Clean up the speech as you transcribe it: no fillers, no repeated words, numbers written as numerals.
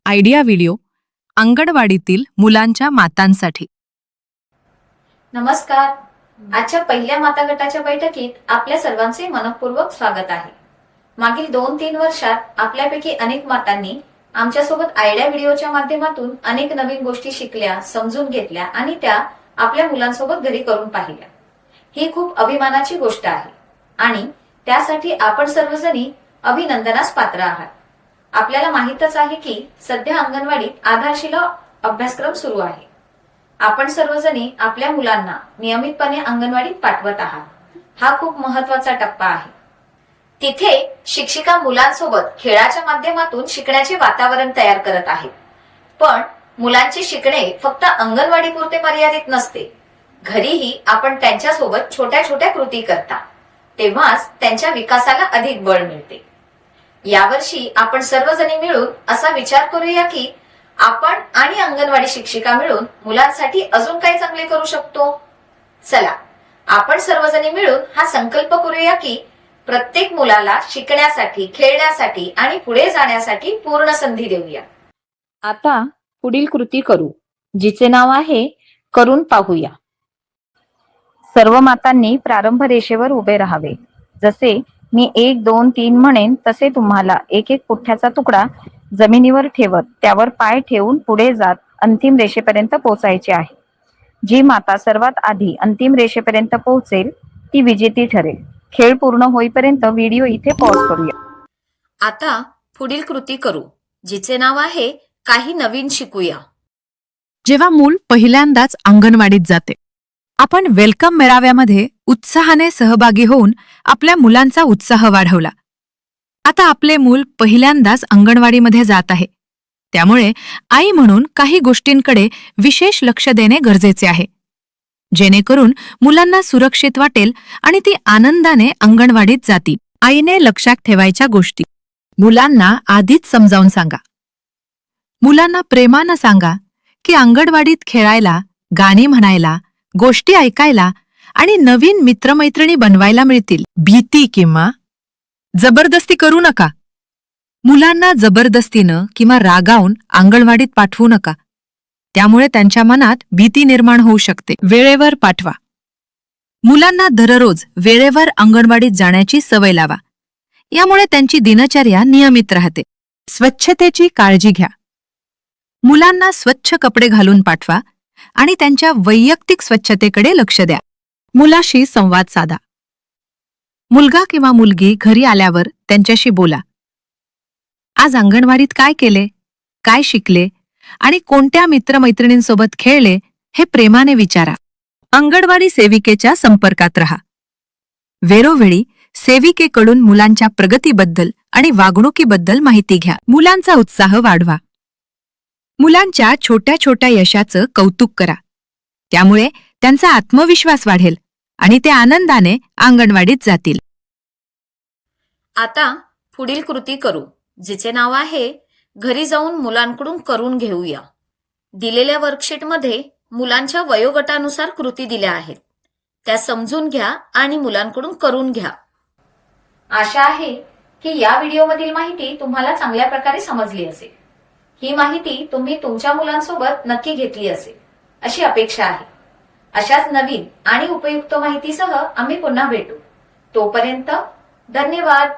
Idea video अंगणवाडीतील मुलांच्या मातांसाठी। नमस्कार। आजच्या पहिल्या माता गटाच्या बैठकीत आपल्या सर्वांचे मनपूर्वक स्वागत आहे। मागील 2-3 वर्षात आपल्यापैकी अनेक मातांनी आमच्यासोबत आयडिया व्हिडिओच्या माध्यमातून अनेक नवीन गोष्टी शिकल्या, समजून घेतल्या आणि त्या आपल्या मुलांसोबत घरी करून पाहिल्या। ही खूप अभिमानाची गोष्ट आहे आणि त्यासाठी आपण सर्वजणी अभिनंदनास पात्र आहात। आपल्याला माहितच आहे की सध्या अंगणवाडीत आधारशिला अभ्यासक्रम सुरू आहे। आपण सर्वजणी आपल्या मुलांना नियमितपणे अंगणवाडीत पाठवत आहात। हा खूप महत्त्वाचा टप्पा आहे। तिथे शिक्षिका मुलांसोबत खेळाच्या माध्यमातून शिकण्याचे वातावरण तयार करत आहेत। पण मुलांचे शिकणे फक्त अंगणवाडीपुरते मर्यादित नसते। घरीही आपण त्यांच्यासोबत छोट्या छोट्या कृती करता, तेव्हाच त्यांच्या विकासाला अधिक बळ मिळते। यावर्षी आपण सर्वजणी मिळून असा विचार करूया की आपण आणि अंगणवाडी शिक्षिका मिळून मुलांसाठी अजून काय चांगले करू शकतो। चला, आपण सर्वजणी मिळून हा संकल्प करूया की प्रत्येक मुलाला शिकण्यासाठी, खेळण्यासाठी आणि पुढे जाण्यासाठी पूर्ण संधी देऊया। आता पुढील कृती करू, जिचे नाव आहे करून पाहूया। सर्व मातांनी प्रारंभ रेषेवर उभे राहावे। जसे मी 1, 2, 3 म्हणेन तसे तुम्हाला एक एक पुठ्ठ्याचा तुकडा जमिनीवर ठेवत त्यावर पाय ठेवून पुढे जात अंतिम रेषेपर्यंत पोहोचायचे आहे। जी माता सर्वात आधी अंतिम रेषेपर्यंत पोहोचेल ती विजेती ठरेल। खेळ पूर्ण होईपर्यंत व्हिडिओ इथे पॉज करूया। आता पुढील कृती करू, जिचे नाव आहे काही नवीन शिकूया। जेव्हा मूल पहिल्यांदाच अंगणवाडीत जाते, आपण वेलकम मेळाव्यामध्ये उत्साहाने सहभागी होऊन आपल्या मुलांचा उत्साह वाढवला। आता आपले मूल पहिल्यांदाच अंगणवाडीमध्ये जात आहे, त्यामुळे आई म्हणून काही गोष्टींकडे विशेष लक्ष देणे गरजेचे आहे, जेणेकरून मुलांना सुरक्षित वाटेल आणि ती आनंदाने अंगणवाडीत जातील। आईने लक्षात ठेवायच्या गोष्टी मुलांना आधीच समजावून सांगा। मुलांना प्रेमानं सांगा की अंगणवाडीत खेळायला, गाणी म्हणायला, गोष्टी ऐकायला आणि नवीन मित्रमैत्रिणी बनवायला मिळतील। भीती किंवा जबरदस्ती करू नका। मुलांना जबरदस्तीनं किंवा रागावून अंगणवाडीत पाठवू नका, त्यामुळे त्यांच्या मनात भीती निर्माण होऊ शकते। वेळेवर पाठवा। मुलांना दररोज वेळेवर अंगणवाडीत जाण्याची सवय लावा, यामुळे त्यांची दिनचर्या नियमित राहते। स्वच्छतेची काळजी घ्या। मुलांना स्वच्छ कपडे घालून पाठवा आणि त्यांच्या वैयक्तिक स्वच्छतेकडे लक्ष द्या। मुलाशी संवाद साधा। मुलगा किंवा मुलगी घरी आल्यावर त्यांच्याशी बोला। आज अंगणवाडीत काय केले, काय शिकले आणि कोणत्या मित्रमैत्रिणींसोबत खेळले हे प्रेमाने विचारा। अंगणवाडी सेविकेच्या संपर्कात रहा। वेळोवेळी सेविकेकडून मुलांच्या प्रगतीबद्दल आणि वागणुकीबद्दल माहिती घ्या। मुलांचा उत्साह वाढवा। मुलांच्या छोट्या छोट्या यशाचं कौतुक करा, त्यामुळे त्यांचा आत्मविश्वास वाढेल आणि ते आनंदाने अंगणवाडीत जातील। आता पुढील कृती करू, जिचे नाव आहे घरी जाऊन मुलांकडून करून घेऊया। दिलेल्या वर्कशीटमध्ये मुलांच्या वयोगटानुसार कृती दिल्या आहेत, त्या समजून घ्या आणि मुलांकडून करून घ्या। आशा आहे की या व्हिडिओमधील माहिती तुम्हाला चांगल्या प्रकारे समजली असेल। ही माहिती तुम्ही तुमच्या मुलांसोबत नक्की घेतली असेल अशी अपेक्षा आहे। अशाच नवीन आणि उपयुक्त माहितीसह आम्ही पुन्हा भेटू। तोपर्यंत धन्यवाद।